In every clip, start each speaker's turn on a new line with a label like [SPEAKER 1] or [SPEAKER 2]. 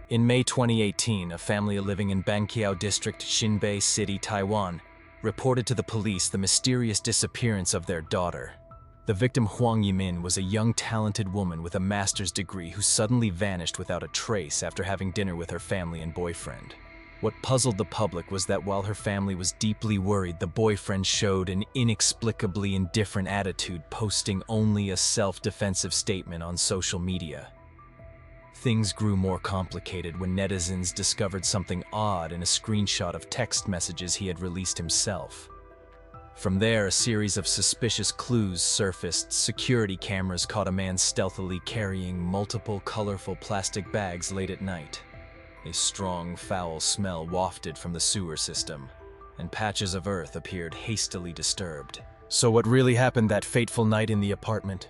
[SPEAKER 1] In May 2018, a family living in Banqiao District, Xinbei City, Taiwan, reported to the police the mysterious disappearance of their daughter. The victim, Huang Yimin, was a young, talented woman with a master's degree who suddenly vanished without a trace after having dinner with her family and boyfriend. What puzzled the public was that while her family was deeply worried, the boyfriend showed an inexplicably indifferent attitude, posting only a self-defensive statement on social media. Things grew more complicated when netizens discovered something odd in a screenshot of text messages he had released himself. From there, a series of suspicious clues surfaced. Security cameras caught a man stealthily carrying multiple colorful plastic bags late at night. A strong, foul smell wafted from the sewer system, and patches of earth appeared hastily disturbed. So what really happened that fateful night in the apartment?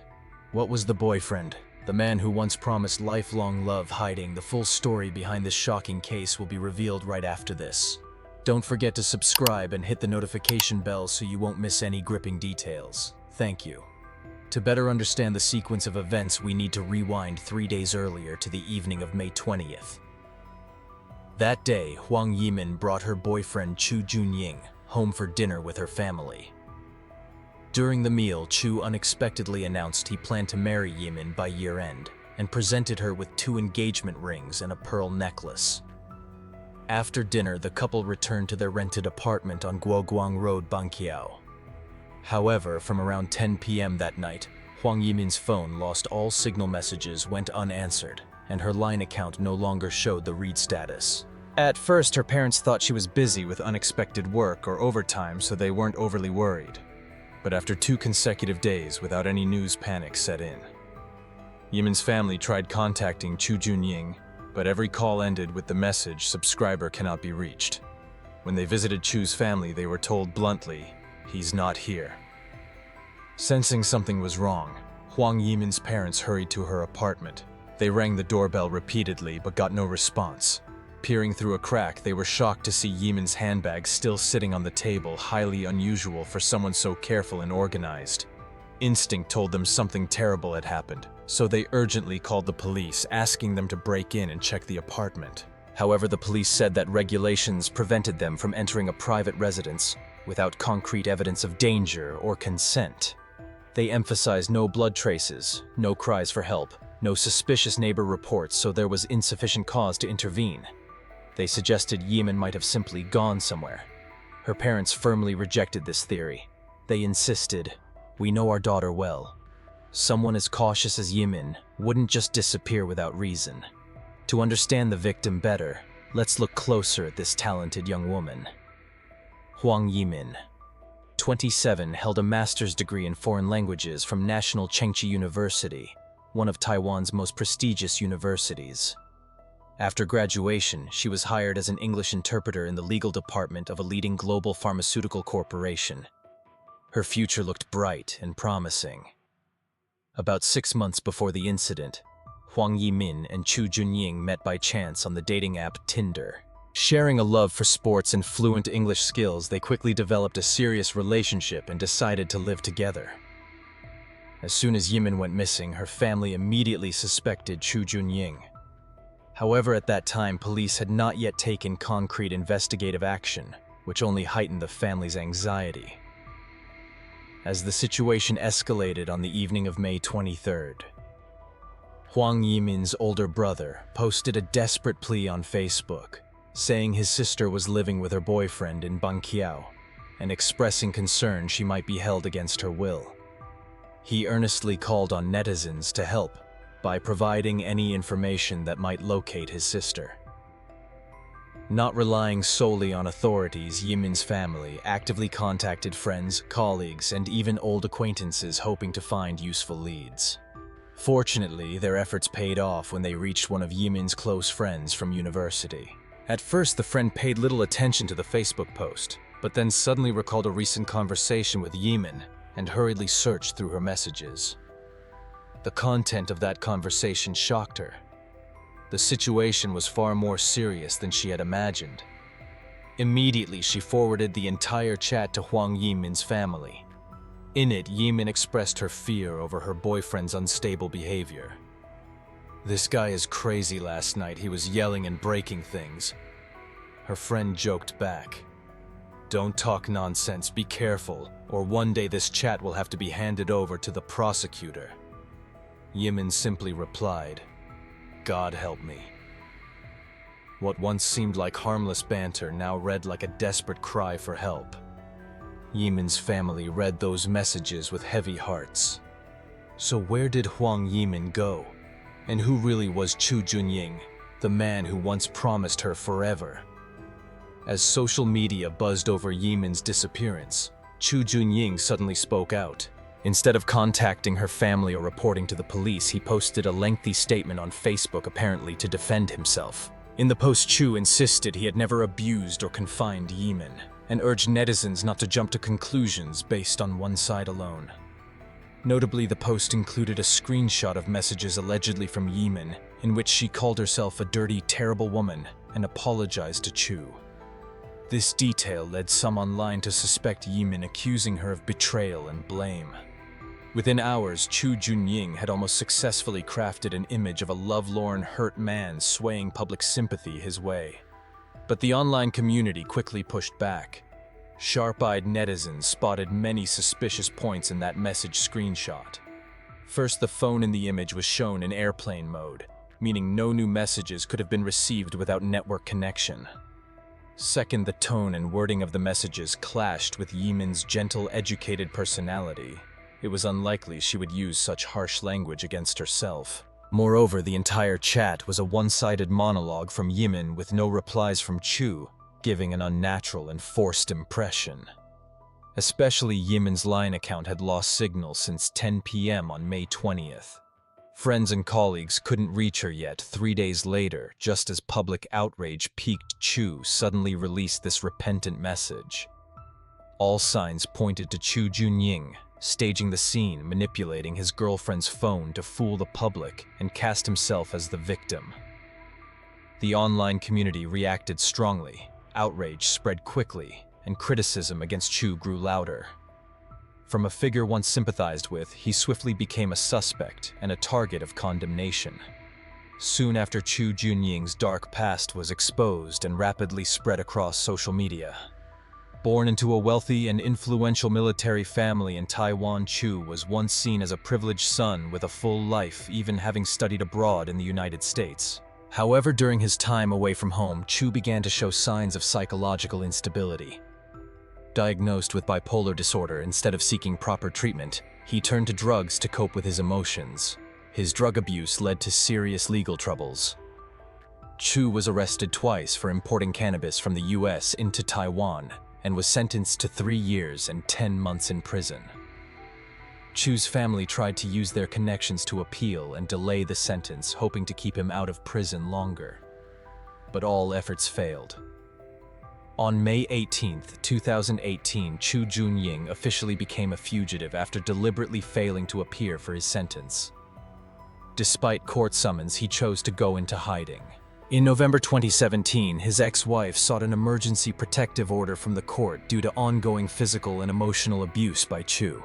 [SPEAKER 1] What was the boyfriend, the man who once promised lifelong love, hiding? The full story behind this shocking case will be revealed right after this. Don't forget to subscribe and hit the notification bell so you won't miss any gripping details. Thank you. To better understand the sequence of events, we need to rewind 3 days earlier to the evening of May 20th. That day, Huang Yimin brought her boyfriend Chu Junying home for dinner with her family. During the meal, Chu unexpectedly announced he planned to marry Yimin by year-end and presented her with 2 engagement rings and a pearl necklace. After dinner, the couple returned to their rented apartment on Guoguang Road, Banqiao. However, from around 10 p.m. that night, Huang Yimin's phone lost all signal, messages went unanswered, and her Line account no longer showed the read status. At first, her parents thought she was busy with unexpected work or overtime, so they weren't overly worried. But after 2 consecutive days without any news, panic set in. Yimin's family tried contacting Chu Junying, but every call ended with the message, "Subscriber cannot be reached." When they visited Chu's family, they were told bluntly, "He's not here." Sensing something was wrong, Huang Yimin's parents hurried to her apartment. They rang the doorbell repeatedly but got no response. Peering through a crack, they were shocked to see Yimin's handbag still sitting on the table, highly unusual for someone so careful and organized. Instinct told them something terrible had happened, so they urgently called the police, asking them to break in and check the apartment. However, the police said that regulations prevented them from entering a private residence without concrete evidence of danger or consent. They emphasized no blood traces, no cries for help, no suspicious neighbor reports, so there was insufficient cause to intervene. They suggested Yimin might have simply gone somewhere. Her parents firmly rejected this theory. They insisted, "We know our daughter well. Someone as cautious as Yimin wouldn't just disappear without reason." To understand the victim better, let's look closer at this talented young woman. Huang Yimin, 27, held a master's degree in foreign languages from National Chengchi University, one of Taiwan's most prestigious universities. After graduation, she was hired as an English interpreter in the legal department of a leading global pharmaceutical corporation. Her future looked bright and promising. About 6 months before the incident, Huang Yimin and Chu Junying met by chance on the dating app Tinder. Sharing a love for sports and fluent English skills, they quickly developed a serious relationship and decided to live together. As soon as Yimin went missing, her family immediately suspected Chu Junying. However, at that time, police had not yet taken concrete investigative action, which only heightened the family's anxiety. As the situation escalated on the evening of May 23rd, Huang Yimin's older brother posted a desperate plea on Facebook, saying his sister was living with her boyfriend in Banqiao and expressing concern she might be held against her will. He earnestly called on netizens to help by providing any information that might locate his sister. Not relying solely on authorities, Yimin's family actively contacted friends, colleagues, and even old acquaintances, hoping to find useful leads. Fortunately, their efforts paid off when they reached one of Yimin's close friends from university. At first, the friend paid little attention to the Facebook post, but then suddenly recalled a recent conversation with Yimin and hurriedly searched through her messages. The content of that conversation shocked her. The situation was far more serious than she had imagined. Immediately, she forwarded the entire chat to Huang Yimin's family. In it, Yimin expressed her fear over her boyfriend's unstable behavior. "This guy is crazy last night. He was yelling and breaking things." Her friend joked back, "Don't talk nonsense, be careful, or one day this chat will have to be handed over to the prosecutor." Yimin simply replied, "God help me." What once seemed like harmless banter now read like a desperate cry for help. Yimin's family read those messages with heavy hearts. So where did Huang Yimin go? And who really was Chu Junying, the man who once promised her forever? As social media buzzed over Yimin's disappearance, Chu Junying suddenly spoke out. Instead of contacting her family or reporting to the police, he posted a lengthy statement on Facebook apparently to defend himself. In the post, Chu insisted he had never abused or confined Yimin, and urged netizens not to jump to conclusions based on one side alone. Notably, the post included a screenshot of messages allegedly from Yimin, in which she called herself a dirty, terrible woman and apologized to Chu. This detail led some online to suspect Yimin, accusing her of betrayal and blame. Within hours, Chu Junying had almost successfully crafted an image of a lovelorn, hurt man swaying public sympathy his way. But the online community quickly pushed back. Sharp-eyed netizens spotted many suspicious points in that message screenshot. First, the phone in the image was shown in airplane mode, meaning no new messages could have been received without network connection. Second, the tone and wording of the messages clashed with Yimin's gentle, educated personality. It was unlikely she would use such harsh language against herself. Moreover, the entire chat was a one-sided monologue from Yimin with no replies from Chu, giving an unnatural and forced impression. Especially Yimin's Line account had lost signal since 10 p.m. on May 20th. Friends and colleagues couldn't reach her yet. 3 days later, just as public outrage peaked, Chu suddenly released this repentant message. All signs pointed to Chu Junying, staging the scene, manipulating his girlfriend's phone to fool the public and cast himself as the victim. The online community reacted strongly, outrage spread quickly, and criticism against Chu grew louder. From a figure once sympathized with, he swiftly became a suspect and a target of condemnation. Soon after, Chu Junying's dark past was exposed and rapidly spread across social media. Born into a wealthy and influential military family in Taiwan, Chu was once seen as a privileged son with a full life, even having studied abroad in the United States. However, during his time away from home, Chu began to show signs of psychological instability. Diagnosed with bipolar disorder, instead of seeking proper treatment, he turned to drugs to cope with his emotions. His drug abuse led to serious legal troubles. Chu was arrested twice for importing cannabis from the US into Taiwan and was sentenced to 3 years and 10 months in prison. Chu's family tried to use their connections to appeal and delay the sentence, hoping to keep him out of prison longer. But all efforts failed. On May 18, 2018, Chu Junying officially became a fugitive after deliberately failing to appear for his sentence. Despite court summons, he chose to go into hiding. In November 2017, his ex-wife sought an emergency protective order from the court due to ongoing physical and emotional abuse by Chu.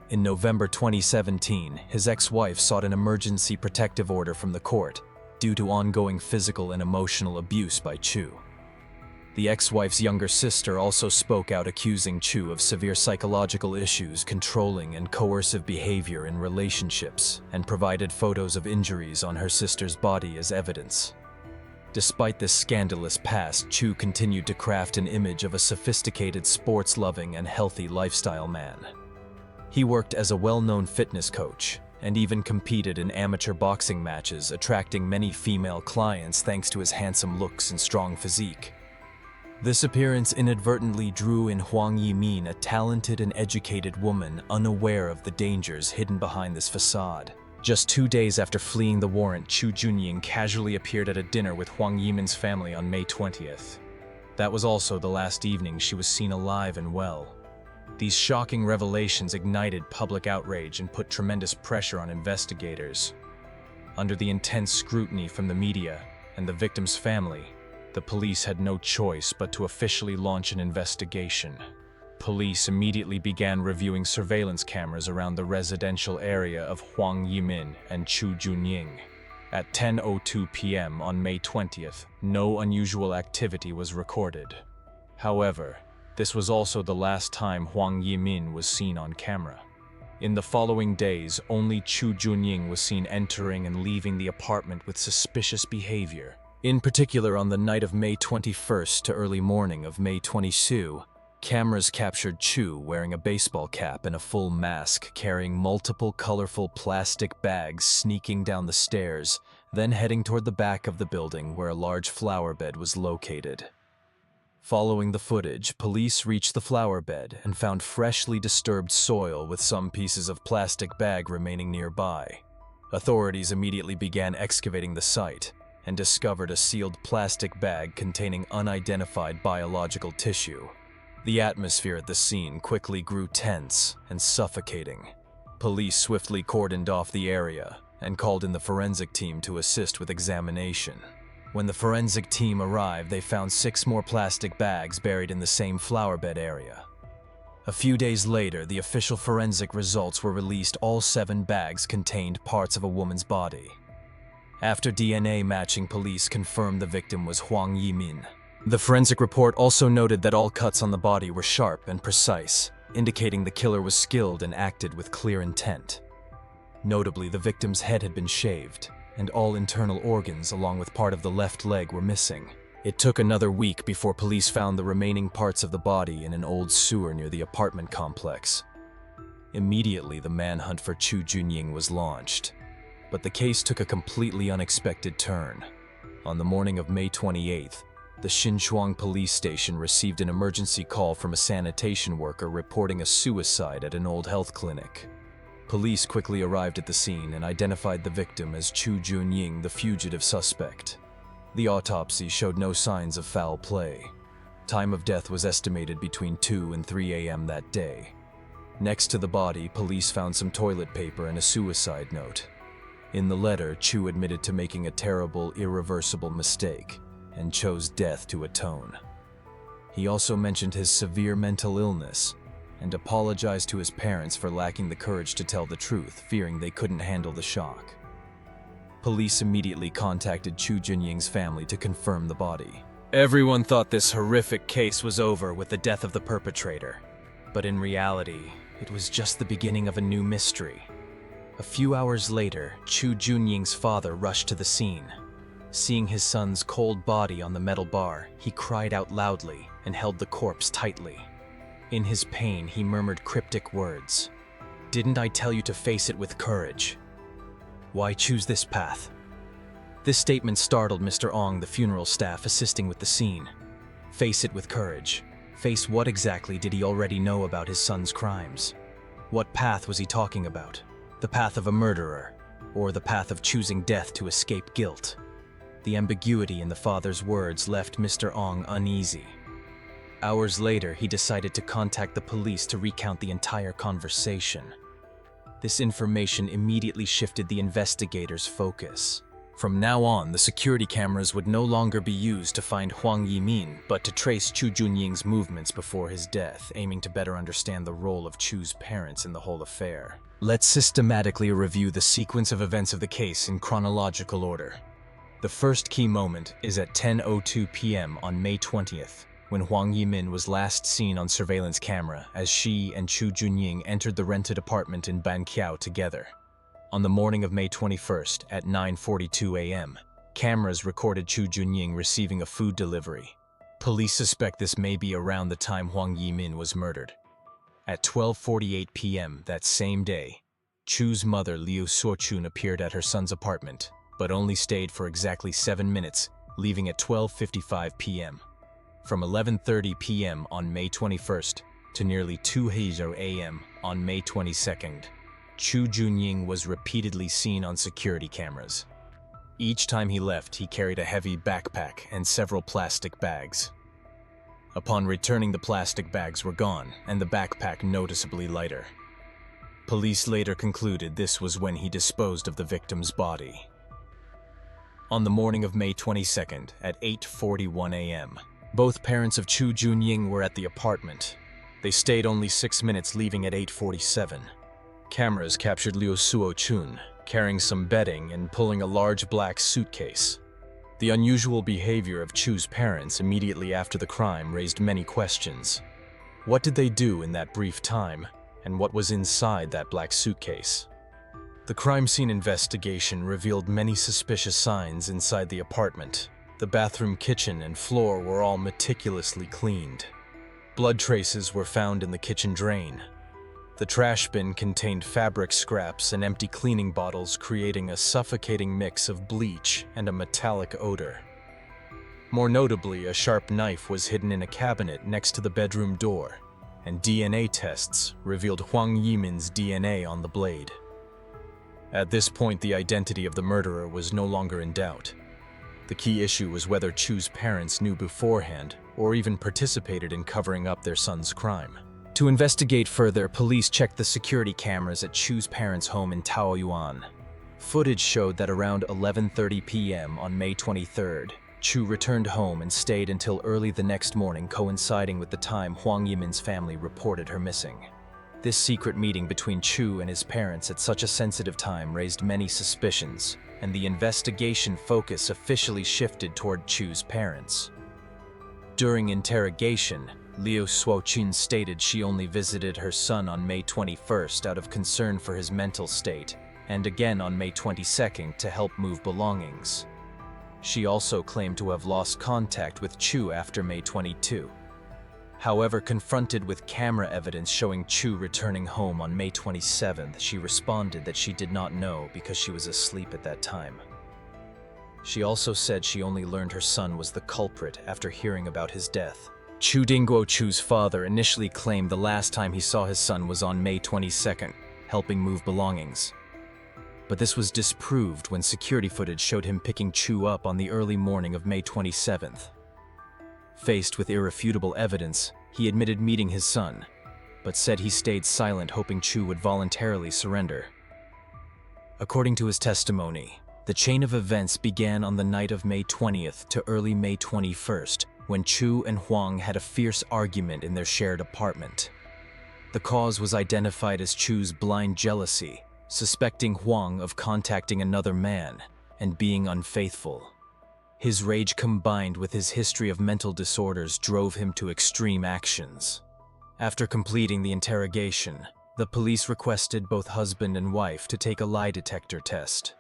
[SPEAKER 1] In November 2017, his ex-wife sought an emergency protective order from the court due to ongoing physical and emotional abuse by Chu. The ex-wife's younger sister also spoke out, accusing Chu of severe psychological issues, controlling and coercive behavior in relationships, and provided photos of injuries on her sister's body as evidence. Despite this scandalous past, Chu continued to craft an image of a sophisticated, sports-loving, and healthy lifestyle man. He worked as a well-known fitness coach, and even competed in amateur boxing matches, attracting many female clients thanks to his handsome looks and strong physique. This appearance inadvertently drew in Huang Yimin, a talented and educated woman unaware of the dangers hidden behind this facade. Just 2 days after fleeing the warrant, Chu Junying casually appeared at a dinner with Huang Yimin's family on May 20th. That was also the last evening she was seen alive and well. These shocking revelations ignited public outrage and put tremendous pressure on investigators. Under the intense scrutiny from the media and the victim's family, the police had no choice but to officially launch an investigation. Police immediately began reviewing surveillance cameras around the residential area of Huang Yimin and Chu Junying. At 10:02 p.m. on May 20th, no unusual activity was recorded. However, this was also the last time Huang Yimin was seen on camera. In the following days, only Chu Junying was seen entering and leaving the apartment with suspicious behavior. In particular, on the night of May 21st to early morning of May 22, cameras captured Chu wearing a baseball cap and a full mask, carrying multiple colorful plastic bags, sneaking down the stairs, then heading toward the back of the building where a large flower bed was located. Following the footage, police reached the flower bed and found freshly disturbed soil with some pieces of plastic bag remaining nearby. Authorities immediately began excavating the site and discovered a sealed plastic bag containing unidentified biological tissue. The atmosphere at the scene quickly grew tense and suffocating. Police swiftly cordoned off the area and called in the forensic team to assist with examination. When the forensic team arrived, they found 6 more plastic bags buried in the same flower bed area. A few days later, the official forensic results were released. All 7 bags contained parts of a woman's body. After DNA matching, police confirmed the victim was Huang Yimin. The forensic report also noted that all cuts on the body were sharp and precise, indicating the killer was skilled and acted with clear intent. Notably, the victim's head had been shaved, and all internal organs along with part of the left leg were missing. It took another week before police found the remaining parts of the body in an old sewer near the apartment complex. Immediately, the manhunt for Chu Junying was launched. But the case took a completely unexpected turn. On the morning of May 28th, the Xinchuang police station received an emergency call from a sanitation worker reporting a suicide at an old health clinic. Police quickly arrived at the scene and identified the victim as Chu Junying, the fugitive suspect. The autopsy showed no signs of foul play. Time of death was estimated between 2 and 3 a.m. that day. Next to the body, police found some toilet paper and a suicide note. In the letter, Chu admitted to making a terrible, irreversible mistake and chose death to atone. He also mentioned his severe mental illness and apologized to his parents for lacking the courage to tell the truth, fearing they couldn't handle the shock. Police immediately contacted Chu Junying's family to confirm the body. Everyone thought this horrific case was over with the death of the perpetrator, but in reality, it was just the beginning of a new mystery. A few hours later, Chu Junying's father rushed to the scene. Seeing his son's cold body on the metal bar, he cried out loudly and held the corpse tightly. In his pain, he murmured cryptic words. "Didn't I tell you to face it with courage? Why choose this path?" This statement startled Mr. Ong, the funeral staff assisting with the scene. Face it with courage. Face what exactly did he already know about his son's crimes? What path was he talking about? The path of a murderer, or the path of choosing death to escape guilt? The ambiguity in the father's words left Mr. Ong uneasy. Hours later, he decided to contact the police to recount the entire conversation. This information immediately shifted the investigators' focus. From now on, the security cameras would no longer be used to find Huang Yimin, but to trace Chu Junying's movements before his death, aiming to better understand the role of Chu's parents in the whole affair. Let's systematically review the sequence of events of the case in chronological order. The first key moment is at 10:02 p.m. on May 20th, when Huang Yimin was last seen on surveillance camera as she and Chu Junying entered the rented apartment in Banqiao together. On the morning of May 21st at 9:42 a.m., cameras recorded Chu Junying receiving a food delivery. Police suspect this may be around the time Huang Yimin was murdered. At 12:48 p.m. that same day, Chu's mother Liu Suochun appeared at her son's apartment, but only stayed for exactly 7 minutes, leaving at 12:55 p.m. From 11:30 p.m. on May 21st to nearly 2:00 a.m. on May 22nd, Chu Junying was repeatedly seen on security cameras. Each time he left, he carried a heavy backpack and several plastic bags. Upon returning, the plastic bags were gone and the backpack noticeably lighter. Police later concluded this was when he disposed of the victim's body. On the morning of May 22nd at 8:41 a.m., both parents of Chu Junying were at the apartment. They stayed only 6 minutes, leaving at 8:47. Cameras captured Liu Suochun carrying some bedding and pulling a large black suitcase. The unusual behavior of Chu's parents immediately after the crime raised many questions. What did they do in that brief time, and what was inside that black suitcase? The crime scene investigation revealed many suspicious signs inside the apartment. The bathroom, kitchen, and floor were all meticulously cleaned. Blood traces were found in the kitchen drain. The trash bin contained fabric scraps and empty cleaning bottles, creating a suffocating mix of bleach and a metallic odor. More notably, a sharp knife was hidden in a cabinet next to the bedroom door, and DNA tests revealed Huang Yimin's DNA on the blade. At this point, the identity of the murderer was no longer in doubt. The key issue was whether Chu's parents knew beforehand or even participated in covering up their son's crime. To investigate further, police checked the security cameras at Chu's parents' home in Taoyuan. Footage showed that around 11:30 p.m. on May 23rd, Chu returned home and stayed until early the next morning, coinciding with the time Huang Yimin's family reported her missing. This secret meeting between Chu and his parents at such a sensitive time raised many suspicions, and the investigation focus officially shifted toward Chu's parents. During interrogation, Liu Suochun stated she only visited her son on May 21st out of concern for his mental state, and again on May 22nd to help move belongings. She also claimed to have lost contact with Chu after May 22. However, confronted with camera evidence showing Chu returning home on May 27th, she responded that she did not know because she was asleep at that time. She also said she only learned her son was the culprit after hearing about his death. Chu Dingguo, Chu's father, initially claimed the last time he saw his son was on May 22nd, helping move belongings. But this was disproved when security footage showed him picking Chu up on the early morning of May 27th. Faced with irrefutable evidence, he admitted meeting his son, but said he stayed silent, hoping Chu would voluntarily surrender. According to his testimony, the chain of events began on the night of May 20th to early May 21st, when Chu and Huang had a fierce argument in their shared apartment. The cause was identified as Chu's blind jealousy, suspecting Huang of contacting another man and being unfaithful. His rage combined with his history of mental disorders drove him to extreme actions. After completing the interrogation, the police requested both husband and wife to take a lie detector test.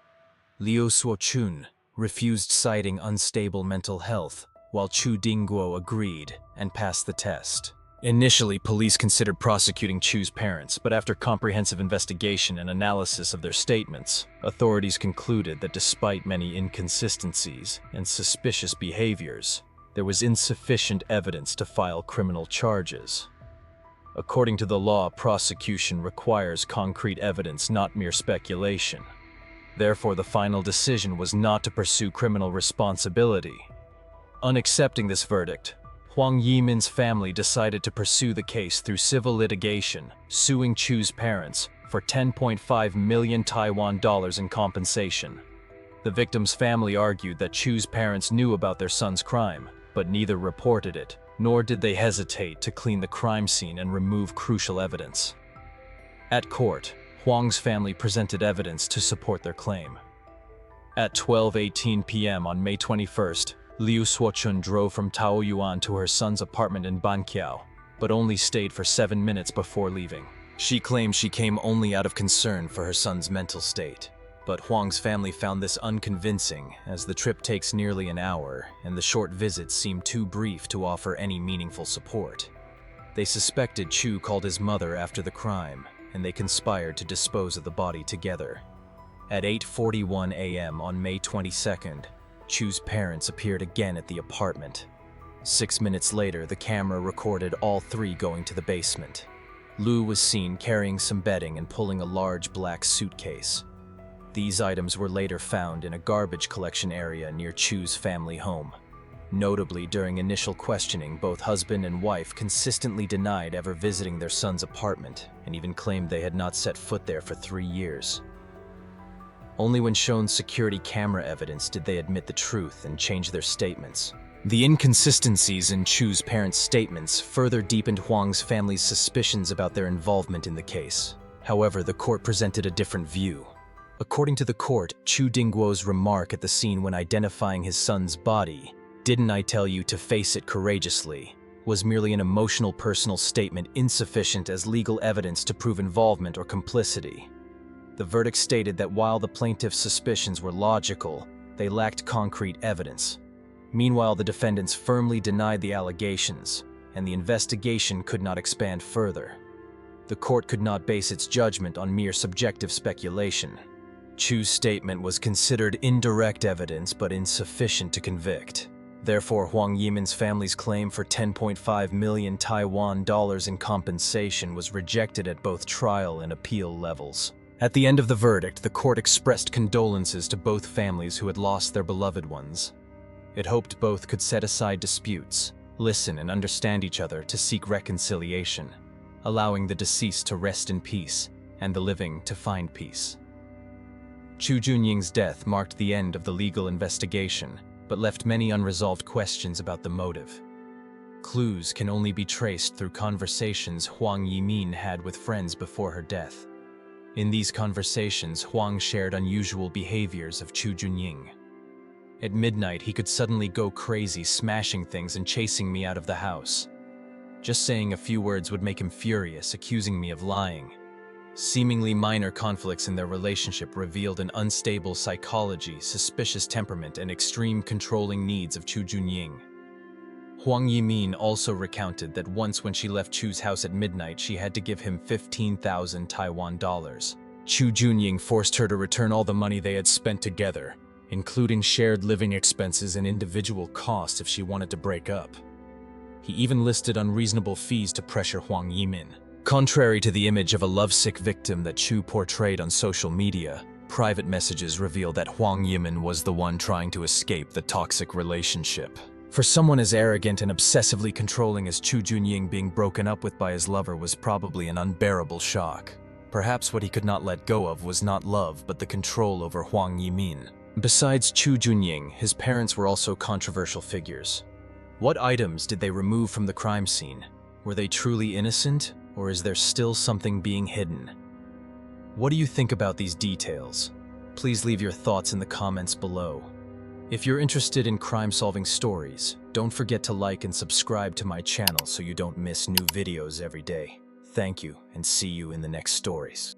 [SPEAKER 1] Liu Suochun refused, citing unstable mental health, while Chu Dingguo agreed and passed the test. Initially, police considered prosecuting Chu's parents, but after comprehensive investigation and analysis of their statements, authorities concluded that despite many inconsistencies and suspicious behaviors, there was insufficient evidence to file criminal charges. According to the law, prosecution requires concrete evidence, not mere speculation. Therefore, the final decision was not to pursue criminal responsibility. Unaccepting this verdict, Huang Yimin's family decided to pursue the case through civil litigation, suing Chu's parents for 10.5 million Taiwan dollars in compensation. The victim's family argued that Chu's parents knew about their son's crime, but neither reported it, nor did they hesitate to clean the crime scene and remove crucial evidence. At court, Huang's family presented evidence to support their claim. At 12:18 p.m. on May 21st, Liu Suochun drove from Taoyuan to her son's apartment in Banqiao, but only stayed for 7 minutes before leaving. She claimed she came only out of concern for her son's mental state, but Huang's family found this unconvincing, as the trip takes nearly an hour and the short visit seemed too brief to offer any meaningful support. They suspected Chu called his mother after the crime, and they conspired to dispose of the body together. At 8:41 a.m. on May 22nd, Chu's parents appeared again at the apartment. 6 minutes later, the camera recorded all three going to the basement. Liu was seen carrying some bedding and pulling a large black suitcase. These items were later found in a garbage collection area near Chu's family home. Notably, during initial questioning, both husband and wife consistently denied ever visiting their son's apartment and even claimed they had not set foot there for 3 years. Only when shown security camera evidence did they admit the truth and change their statements. The inconsistencies in Chu's parents' statements further deepened Huang's family's suspicions about their involvement in the case. However, the court presented a different view. According to the court, Chu Dingguo's remark at the scene when identifying his son's body, "Didn't I tell you to face it courageously?" was merely an emotional personal statement insufficient as legal evidence to prove involvement or complicity. The verdict stated that while the plaintiff's suspicions were logical, they lacked concrete evidence. Meanwhile, the defendants firmly denied the allegations, and the investigation could not expand further. The court could not base its judgment on mere subjective speculation. Chu's statement was considered indirect evidence but insufficient to convict. Therefore, Huang Yimin's family's claim for 10.5 million Taiwan dollars in compensation was rejected at both trial and appeal levels. At the end of the verdict, the court expressed condolences to both families who had lost their beloved ones. It hoped both could set aside disputes, listen and understand each other to seek reconciliation, allowing the deceased to rest in peace and the living to find peace. Chu Junying's death marked the end of the legal investigation, but left many unresolved questions about the motive. Clues can only be traced through conversations Huang Yimin had with friends before her death. In these conversations, Huang shared unusual behaviors of Chu Junying. At midnight, he could suddenly go crazy, smashing things and chasing me out of the house. Just saying a few words would make him furious, accusing me of lying. Seemingly minor conflicts in their relationship revealed an unstable psychology, suspicious temperament, and extreme controlling needs of Chu Junying. Huang Yimin also recounted that once when she left Chu's house at midnight, she had to give him 15,000 Taiwan dollars. Chu Junying forced her to return all the money they had spent together, including shared living expenses and individual costs if she wanted to break up. He even listed unreasonable fees to pressure Huang Yimin. Contrary to the image of a lovesick victim that Chu portrayed on social media, private messages reveal that Huang Yimin was the one trying to escape the toxic relationship. For someone as arrogant and obsessively controlling as Chu Junying, being broken up with by his lover was probably an unbearable shock. Perhaps what he could not let go of was not love, but the control over Huang Yimin. Besides Chu Junying, his parents were also controversial figures. What items did they remove from the crime scene? Were they truly innocent, or is there still something being hidden? What do you think about these details? Please leave your thoughts in the comments below. If you're interested in crime-solving stories, don't forget to like and subscribe to my channel so you don't miss new videos every day. Thank you, and see you in the next stories.